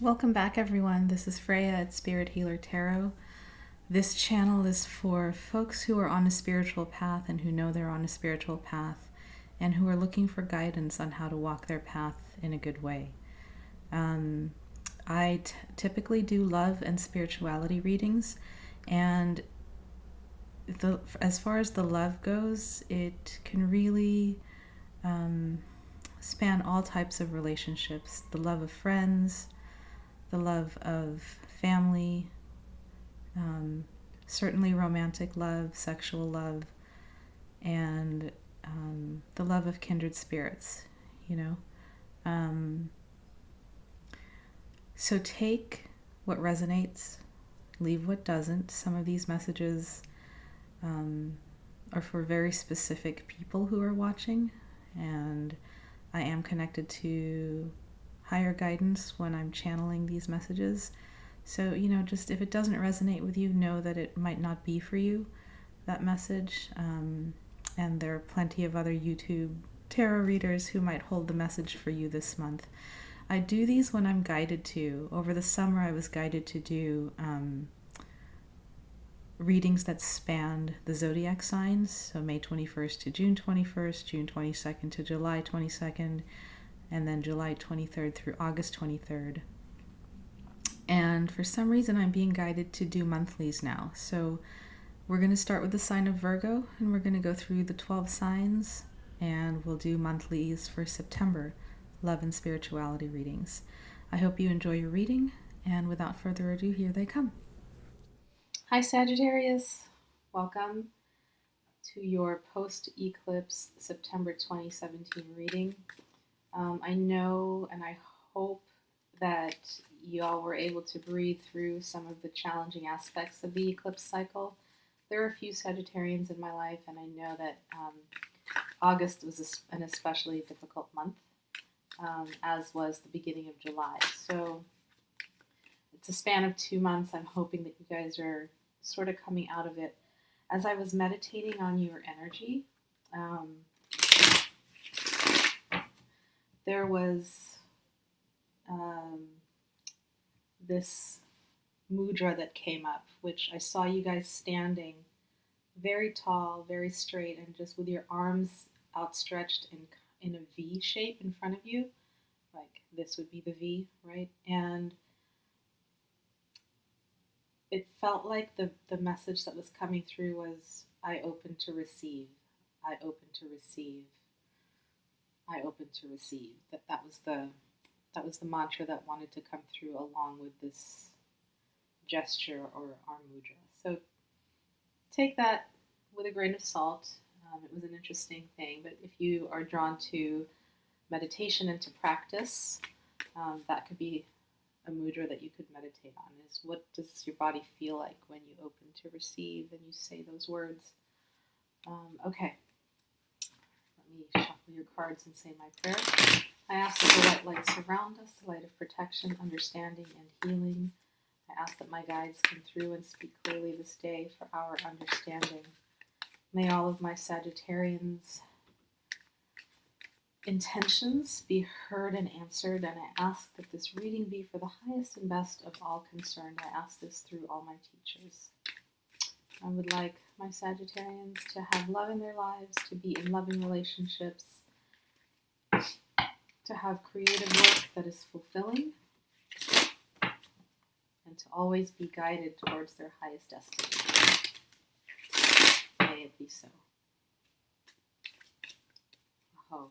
Welcome back, everyone. This is Freya at Spirit Healer Tarot. This channel is for folks who are on a spiritual path and who know they're on a spiritual path and who are looking for guidance on how to walk their path in a good way. I typically do love and spirituality readings, and as far as the love goes, it can really span all types of relationships. The love of friends, the love of family, certainly romantic love, sexual love, and the love of kindred spirits, you know. So take what resonates, leave what doesn't. Some of these messages are for very specific people who are watching, and I am connected to higher guidance when I'm channeling these messages. So, just if it doesn't resonate with you, know that it might not be for you, that message. And there are plenty of other YouTube tarot readers who might hold the message for you this month. I do these when I'm guided to. Over the summer, I was guided to do readings that spanned the zodiac signs, so May 21st to June 21st, June 22nd to July 22nd, and then July 23rd through August 23rd. And for some reason, I'm being guided to do monthlies now. So we're going to start with the sign of Virgo, and we're going to go through the 12 signs, and we'll do monthlies for September, love and spirituality readings. I hope you enjoy your reading, and without further ado, here they come. Hi, Sagittarius. Welcome to your Post-Eclipse September 2017 reading. I know and I hope that y'all were able to breathe through some of the challenging aspects of the eclipse cycle. There are a few Sagittarians in my life, and I know that August was an especially difficult month, as was the beginning of July. So it's a span of 2 months. I'm hoping that you guys are sort of coming out of it. As I was meditating on your energy, there was this mudra that came up, which I saw you guys standing very tall, very straight, and just with your arms outstretched in a V shape in front of you. Like this would be the V, right? And it felt like the message that was coming through was, I open to receive, I open to receive, I open to receive. That was the mantra that wanted to come through along with this gesture or arm mudra. So take that with a grain of salt. It was an interesting thing, but if you are drawn to meditation and to practice, that could be a mudra that you could meditate on. Is what does your body feel like when you open to receive and you say those words? Okay, let me shuffle your cards and say my prayer. I ask that the white light surround us, the light of protection, understanding, and healing. I ask that my guides come through and speak clearly this day for our understanding. May all of my Sagittarians' intentions be heard and answered, and I ask that this reading be for the highest and best of all concerned. I ask this through all my teachers. I would like my Sagittarians to have love in their lives, to be in loving relationships, to have creative work that is fulfilling, and to always be guided towards their highest destiny. May it be so. Oh.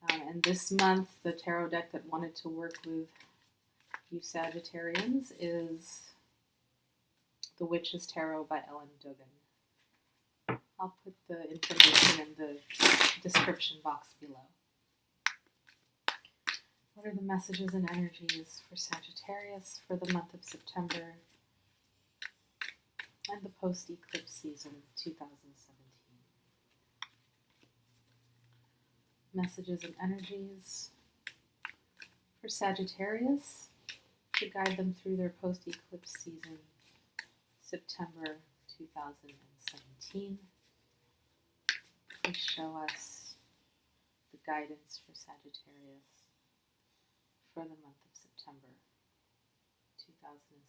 And this month, the tarot deck that wanted to work with you Sagittarians is The Witch's Tarot by Ellen Dugan. I'll put the information in the description box below. What are the messages and energies for Sagittarius for the month of September and the post-eclipse season 2017? Messages and energies for Sagittarius to guide them through their post-eclipse season, September 2017. Please show us the guidance for Sagittarius for the month of September. September 2017.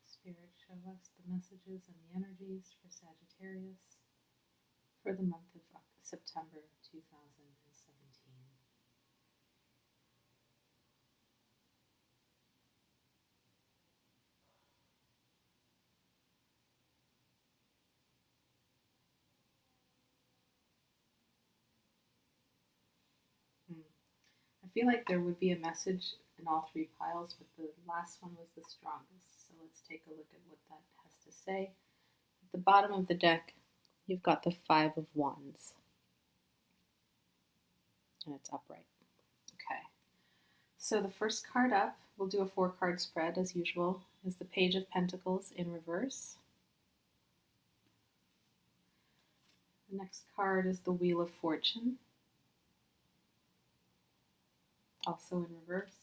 Spirit, show us the messages and the energies for Sagittarius for the month of September 2017. I feel like there would be a message in all three piles, but the last one was the strongest. So let's take a look at what that has to say. At the bottom of the deck, you've got the Five of Wands. And it's upright. Okay. So the first card up, we'll do a 4-card spread as usual, is the Page of Pentacles in reverse. The next card is the Wheel of Fortune, also in reverse.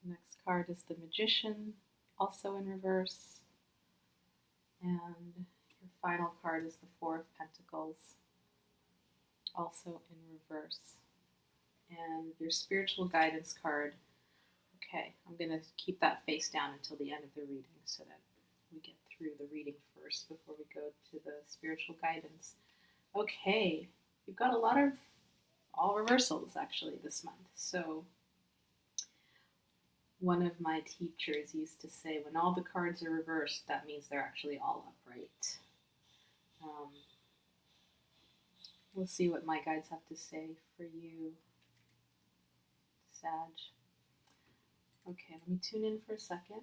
The next card is the Magician, also in reverse. And your final card is the Four of Pentacles, also in reverse. And your spiritual guidance card, okay, I'm going to keep that face down until the end of the reading so that we get through the reading first before we go to the spiritual guidance. Okay, you've got a lot of all reversals actually this month. So one of my teachers used to say, when all the cards are reversed, that means they're actually all upright. We'll see what my guides have to say for you, Sag. Okay, let me tune in for a second.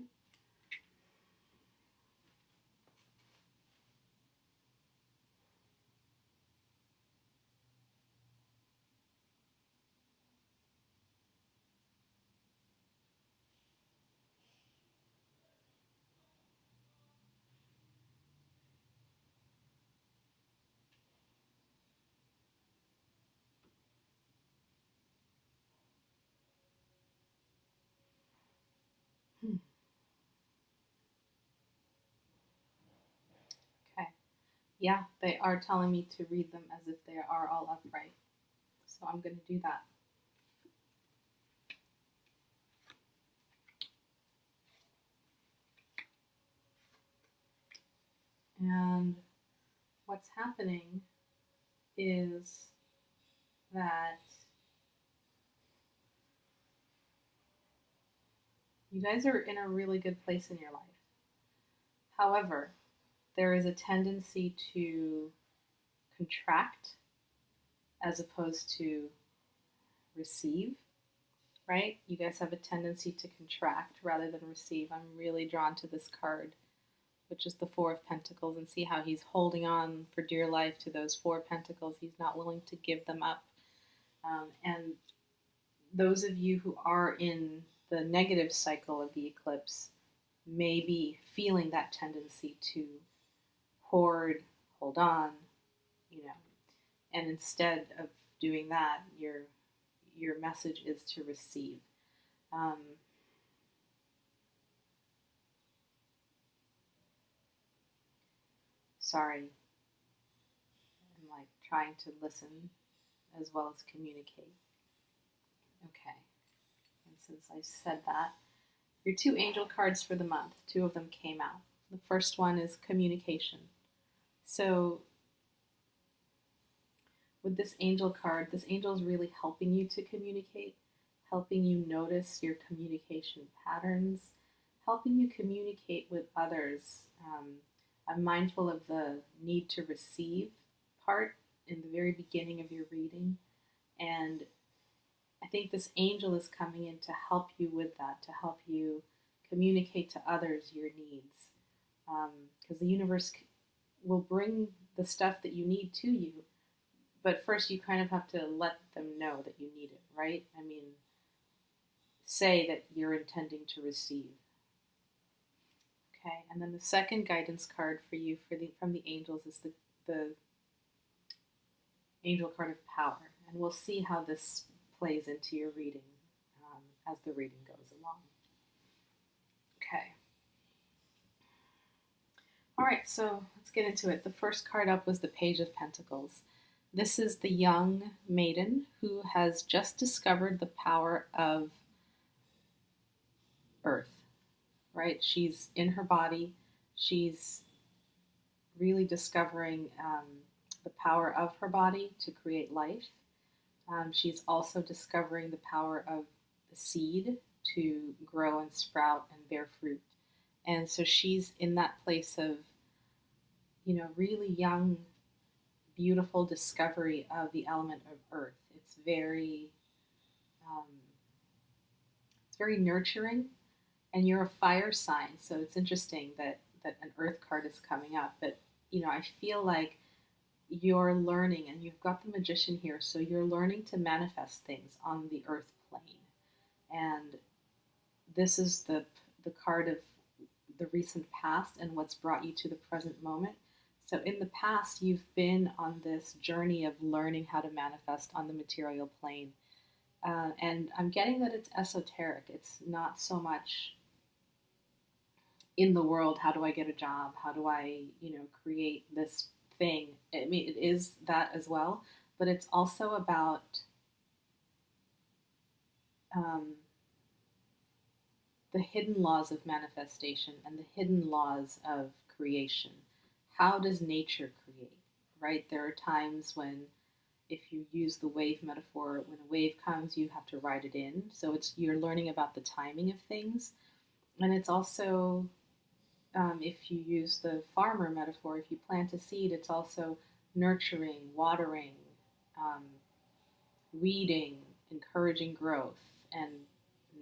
Okay. Yeah, they are telling me to read them as if they are all upright. So I'm going to do that. And what's happening is that you guys are in a really good place in your life. However, there is a tendency to contract as opposed to receive, right? You guys have a tendency to contract rather than receive. I'm really drawn to this card, which is the Four of Pentacles, and see how he's holding on for dear life to those Four of Pentacles. He's not willing to give them up. And those of you who are in the negative cycle of the eclipse may be feeling that tendency to hoard, hold on, and instead of doing that, your message is to receive. Sorry, I'm like trying to listen as well as communicate. Okay, and since I said that, your 2 angel cards for the month, 2 of them came out. The first one is communication. So with this angel card, this angel is really helping you to communicate, helping you notice your communication patterns, helping you communicate with others. I'm mindful of the need to receive part in the very beginning of your reading, and I think this angel is coming in to help you with that, to help you communicate to others your needs, because the universe will bring the stuff that you need to you, but first you kind of have to let them know that you need it, right? I mean, say that you're intending to receive. Okay, and then the second guidance card for you from the angels is the angel card of power, and we'll see how this plays into your reading as the reading goes along. Okay. All right, so let's get into it. The first card up was the Page of Pentacles. This is the young maiden who has just discovered the power of Earth, right? She's in her body. She's really discovering the power of her body to create life. She's also discovering the power of the seed to grow and sprout and bear fruit. And so she's in that place of, really young, beautiful discovery of the element of earth. It's very nurturing, and you're a fire sign, so it's interesting that an earth card is coming up. But I feel like you're learning, and you've got the Magician here, so you're learning to manifest things on the earth plane. And this is the card of the recent past and what's brought you to the present moment. So in the past, you've been on this journey of learning how to manifest on the material plane. And I'm getting that it's esoteric. It's not so much in the world, how do I get a job? How do I, create this thing? I mean, it is that as well, but it's also about the hidden laws of manifestation and the hidden laws of creation. How does nature create, right? There are times when, if you use the wave metaphor, when a wave comes, you have to ride it in. So you're learning about the timing of things. And it's also, if you use the farmer metaphor, if you plant a seed, it's also nurturing, watering, weeding, encouraging growth, and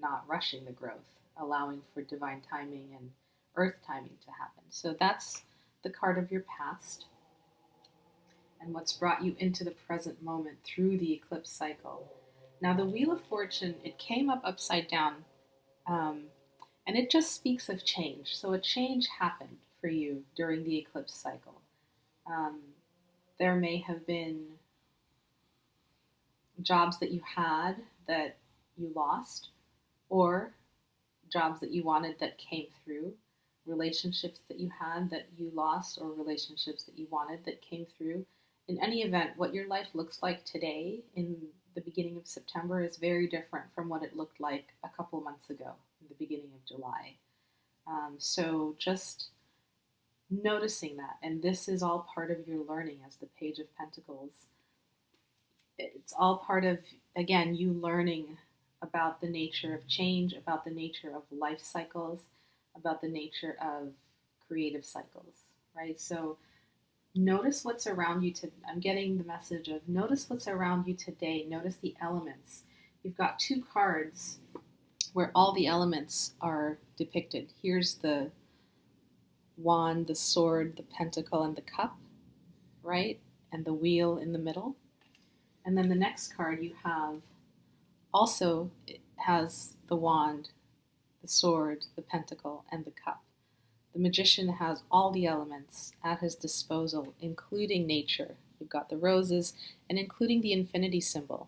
not rushing the growth, allowing for divine timing and earth timing to happen. So that's the card of your past and what's brought you into the present moment through the eclipse cycle. Now, the Wheel of Fortune, it came up upside down, and it just speaks of change. So a change happened for you during the eclipse cycle. There may have been jobs that you had that you lost, or jobs that you wanted that came through, relationships that you had that you lost, or relationships that you wanted that came through. In any event, what your life looks like today in the beginning of September is very different from what it looked like a couple months ago in the beginning of July. So just noticing that, and this is all part of your learning as the Page of Pentacles. It's all part of, again, you learning about the nature of change, about the nature of life cycles, about the nature of creative cycles, right? So notice what's around you. I'm getting the message of notice what's around you today. Notice the elements. You've got two cards where all the elements are depicted. Here's the wand, the sword, the pentacle, and the cup, right? And the wheel in the middle. And then the next card you have also, it has the wand, the sword, the pentacle, and the cup. The Magician has all the elements at his disposal, including nature. You've got the roses, and including the infinity symbol.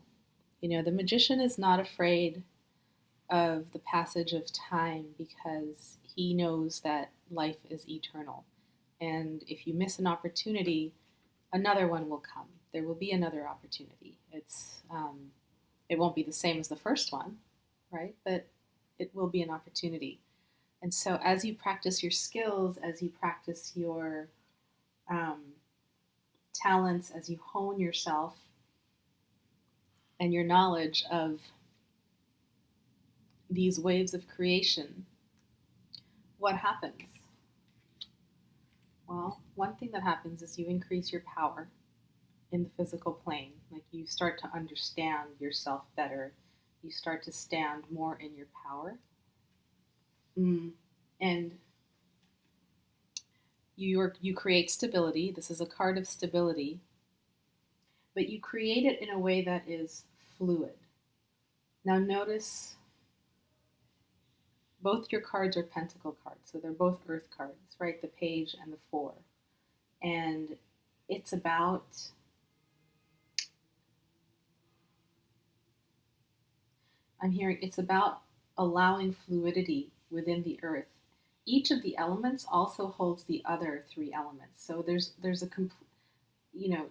The Magician is not afraid of the passage of time because he knows that life is eternal. And if you miss an opportunity, another one will come. There will be another opportunity. It won't be the same as the first one, right? But it will be an opportunity. And so as you practice your skills, as you practice your talents, as you hone yourself and your knowledge of these waves of creation, what happens? Well, one thing that happens is you increase your power in the physical plane. Like you start to understand yourself better. You start to stand more in your power. And you create stability. This is a card of stability. But you create it in a way that is fluid. Now notice both your cards are pentacle cards. So they're both earth cards, right? The page and the 4. And it's about I'm hearing it's about allowing fluidity within the earth. Each of the elements also holds the other three elements. So there's a you know,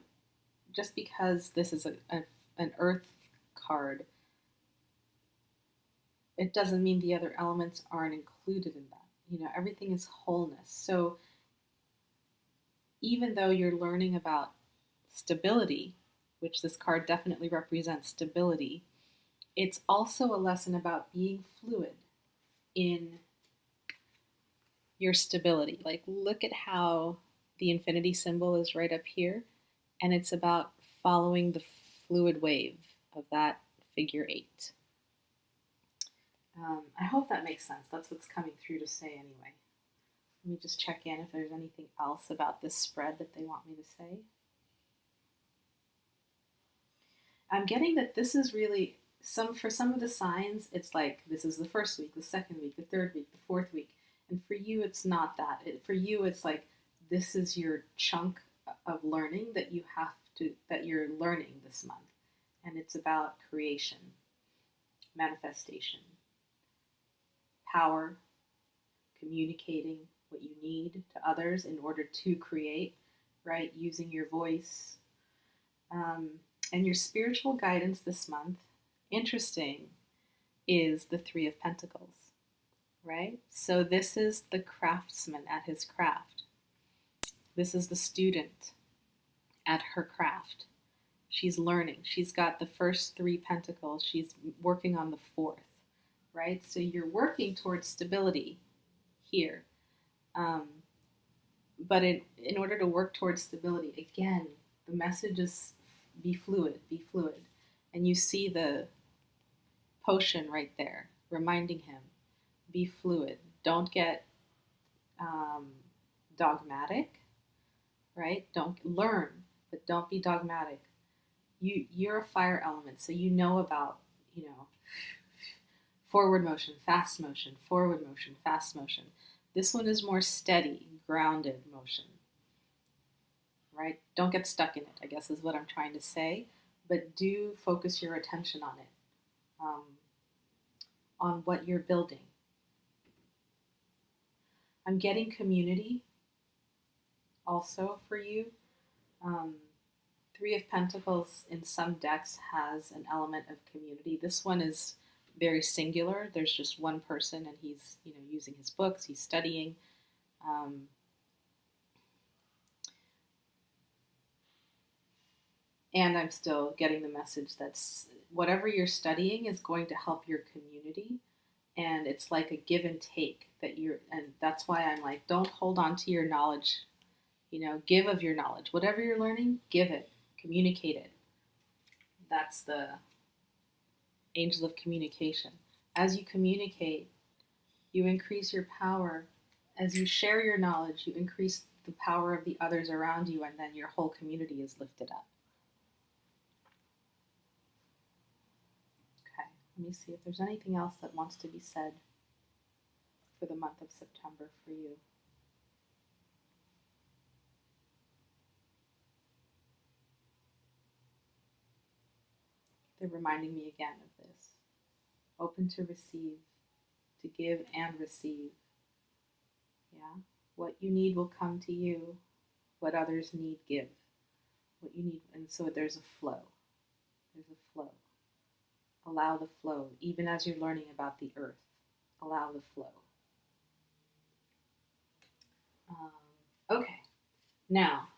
just because this is an earth card, it doesn't mean the other elements aren't included in that. Everything is wholeness. So even though you're learning about stability, which this card definitely represents stability, it's also a lesson about being fluid in your stability. Like, look at how the infinity symbol is right up here, and it's about following the fluid wave of that figure 8. I hope that makes sense. That's what's coming through to say anyway. Let me just check in if there's anything else about this spread that they want me to say. I'm getting that this is really for some of the signs, it's like this is the first week, the second week, the third week, the fourth week. And for you, it's not that. For you, it's like this is your chunk of learning that you're learning this month. And it's about creation, manifestation, power, communicating what you need to others in order to create, right? Using your voice. And your spiritual guidance this month, interesting, is the Three of Pentacles, right? So this is the craftsman at his craft. This is the student at her craft. She's learning. She's got the first 3 pentacles. She's working on the 4th, right? So you're working towards stability here. But in order to work towards stability, again, the message is be fluid, be fluid. And you see the potion right there reminding him, be fluid. Don't get dogmatic, right? Don't learn, but don't be dogmatic. You're a fire element, so you know about, forward motion, fast motion, forward motion, fast motion. This one is more steady, grounded motion, right? Don't get stuck in it, I guess is what I'm trying to say, but do focus your attention on it, on what you're building. I'm getting community also for you. 3 of Pentacles in some decks has an element of community. This one is very singular. There's just one person, and he's using his books. He's studying. And I'm still getting the message that whatever you're studying is going to help your community, and it's like a give and take and that's why I'm like, don't hold on to your knowledge. Give of your knowledge. Whatever you're learning, give it, communicate it. That's the angel of communication. As you communicate, you increase your power. As you share your knowledge, you increase the power of the others around you, and then your whole community is lifted up. Okay, let me see if there's anything else that wants to be said for the month of September for you. They're reminding me again of this. Open to receive, to give and receive. Yeah? What you need will come to you. What others need, give. What you need, and so there's a flow. There's a flow. Allow the flow, even as you're learning about the earth. Allow the flow. Okay, now,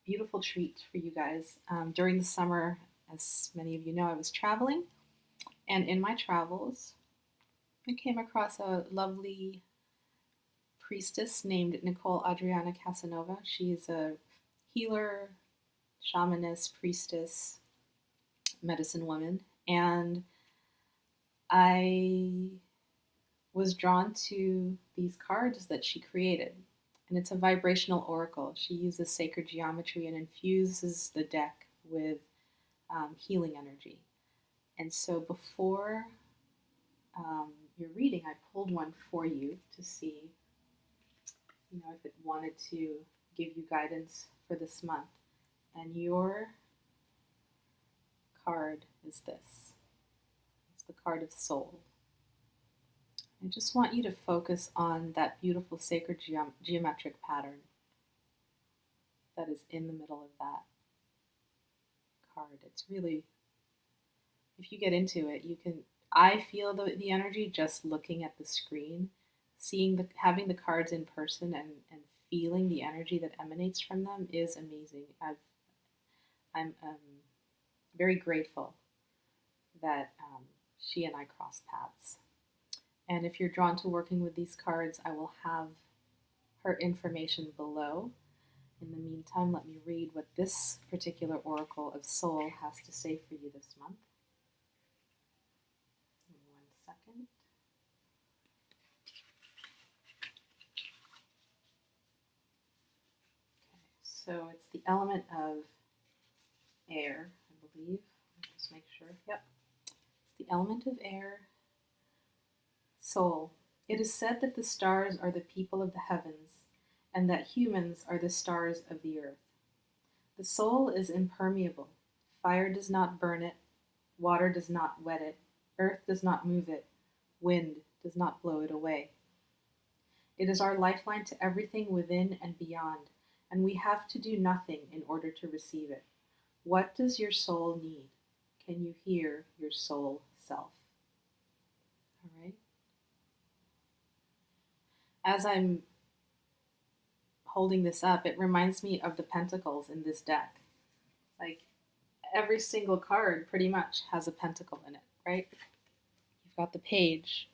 beautiful treat for you guys. During the summer, as many of you know, I was traveling, and in my travels, I came across a lovely priestess named Nicole Adriana Casanova. She's a healer, shamanist, priestess, medicine woman, and I was drawn to these cards that she created. And it's a vibrational oracle. She uses sacred geometry and infuses the deck with healing energy. And so before your reading, I pulled one for you to see, if it wanted to give you guidance for this month. And your card is this. It's the card of soul. I just want you to focus on that beautiful sacred geometric pattern that is in the middle of that card. It's really, if you get into it, you can, I feel the energy just looking at the screen, having the cards in person and feeling the energy that emanates from them is amazing. I'm very grateful that she and I crossed paths. And if you're drawn to working with these cards, I will have her information below. In the meantime, let me read what this particular Oracle of Soul has to say for you this month. Give me 1 second. Okay, so it's the element of air, I believe. I'll just make sure. Yep. It's the element of air. Soul. It is said that the stars are the people of the heavens, and that humans are the stars of the earth. The soul is impermeable. Fire does not burn it, water does not wet it, earth does not move it, wind does not blow it away. It is our lifeline to everything within and beyond, and we have to do nothing in order to receive it. What does your soul need? Can you hear your soul self? All right. As I'm holding this up, it reminds me of the pentacles in this deck. Like every single card pretty much has a pentacle in it, right? You've got the page,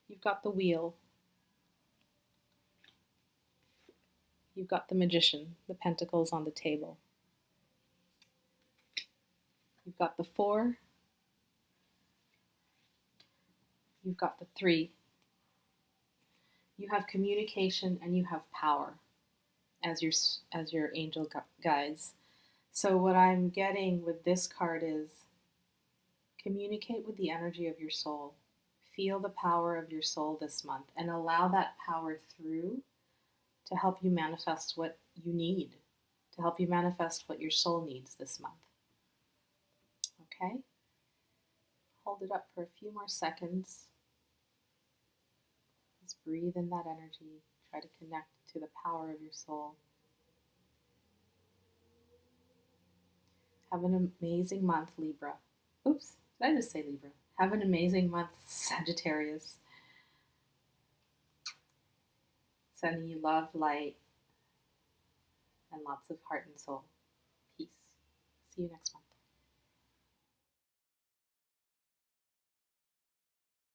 you've got the wheel, you've got the magician, the pentacles on the table. You've got the 4, you've got the 3. You have communication and you have power as your angel guides. So what I'm getting with this card is communicate with the energy of your soul. Feel the power of your soul this month and allow that power through to help you manifest what you need, to help you manifest what your soul needs this month. Okay? Hold it up for a few more seconds. Just breathe in that energy. Try to connect to the power of your soul. Have an amazing month, Libra. Oops, did I just say Libra? Have an amazing month, Sagittarius. Sending you love, light, and lots of heart and soul. Peace. See you next month.